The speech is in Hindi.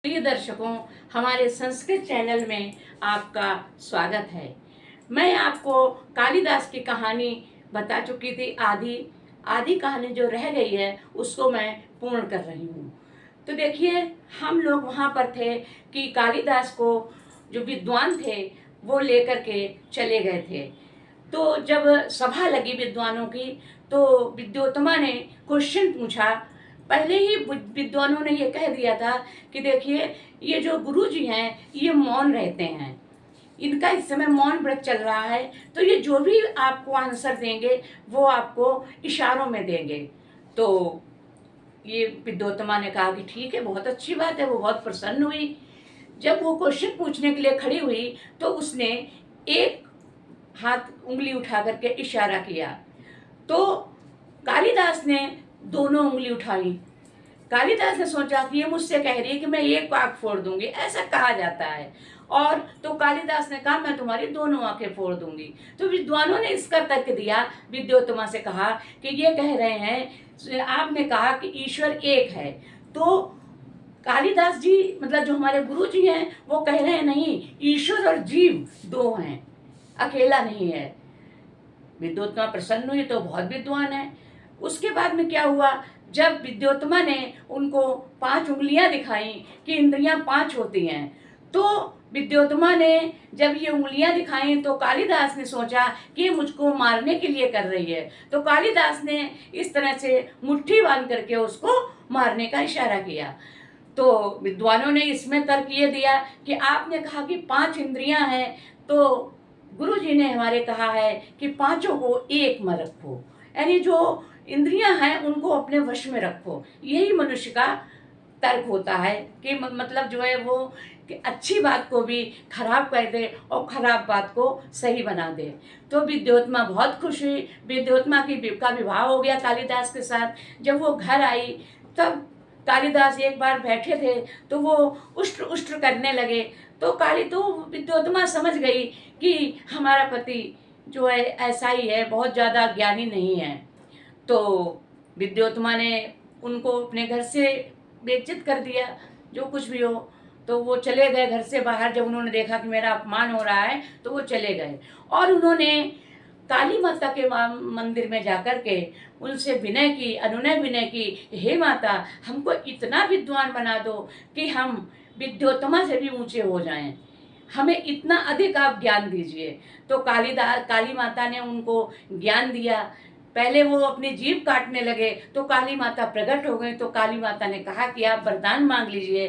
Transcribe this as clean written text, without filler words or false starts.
प्रिय दर्शकों, हमारे संस्कृत चैनल में आपका स्वागत है। मैं आपको कालिदास की कहानी बता चुकी थी। आदि आदि कहानी जो रह गई है उसको मैं पूर्ण कर रही हूँ। तो देखिए, हम लोग वहाँ पर थे कि कालिदास को जो विद्वान थे वो लेकर के चले गए थे। तो जब सभा लगी विद्वानों की, तो विद्योत्तमा ने क्वेश्चन पूछा। पहले ही विद्वानों ने ये कह दिया था कि देखिए, ये जो गुरु जी हैं ये मौन रहते हैं, इनका इस समय मौन व्रत चल रहा है, तो ये जो भी आपको आंसर देंगे वो आपको इशारों में देंगे। तो ये विद्योत्तमा ने कहा कि ठीक है, बहुत अच्छी बात है। वो बहुत प्रसन्न हुई। जब वो क्वेश्चन पूछने के लिए खड़ी हुई तो उसने एक हाथ उंगली उठा करके इशारा किया, तो कालिदास ने दोनों उंगली उठाई। कालिदास ने सोचा कि ये मुझसे कह रही है कि मैं एक आंख फोड़ दूंगी, ऐसा कहा जाता है। और तो कालिदास ने कहा मैं तुम्हारी दोनों आंखें फोड़ दूंगी। तो विद्वानों ने इसका तर्क दिया, विद्योत्तमा से कहा कि ये कह रहे हैं, आपने कहा कि ईश्वर एक है, तो कालिदास जी मतलब जो हमारे गुरु जी हैं वो कह रहे हैं नहीं, ईश्वर और जीव दो हैं, अकेला नहीं है। विद्योत्तमा प्रसन्न हुई, तो बहुत विद्वान है। उसके बाद में क्या हुआ, जब विद्योत्तमा ने उनको 5 उंगलियां दिखाई कि इंद्रियां 5 होती हैं, तो विद्योत्तमा ने जब ये उंगलियां दिखाई तो कालिदास ने सोचा कि ये मुझको मारने के लिए कर रही है। तो कालिदास ने इस तरह से मुट्ठी बांध करके उसको मारने का इशारा किया। तो विद्वानों ने इसमें तर्क ये दिया कि आपने कहा कि 5 इंद्रियां हैं, तो गुरु जी ने हमारे कहा है कि पांचों को एक में रखो, यानी जो इंद्रियां हैं उनको अपने वश में रखो। यही मनुष्य का तर्क होता है कि मतलब जो है वो कि अच्छी बात को भी खराब कर दे और खराब बात को सही बना दे। तो विद्योत्तमा बहुत खुश हुई। विद्योत्तमा का विवाह हो गया कालिदास के साथ। जब वो घर आई तब कालिदास एक बार बैठे थे तो वो उष्ट्र उष्ट्र करने लगे। तो विद्योत्तमा समझ गई कि हमारा पति जो है ऐसा ही है, बहुत ज़्यादा ज्ञानी नहीं है। तो विद्योत्तमा ने उनको अपने घर से बेइज्जत कर दिया, जो कुछ भी हो। तो वो चले गए घर से बाहर। जब उन्होंने देखा कि मेरा अपमान हो रहा है तो वो चले गए, और उन्होंने काली माता के मंदिर में जाकर के उनसे विनय की, अनुनय विनय की, हे माता, हमको इतना विद्वान बना दो कि हम विद्योत्तमा से भी ऊंचे हो जाएं, हमें इतना अधिक आप ज्ञान दीजिए। तो काली माता ने उनको ज्ञान दिया। पहले वो अपनी जीभ काटने लगे तो काली माता प्रकट हो गई। तो काली माता ने कहा कि आप वरदान मांग लीजिए।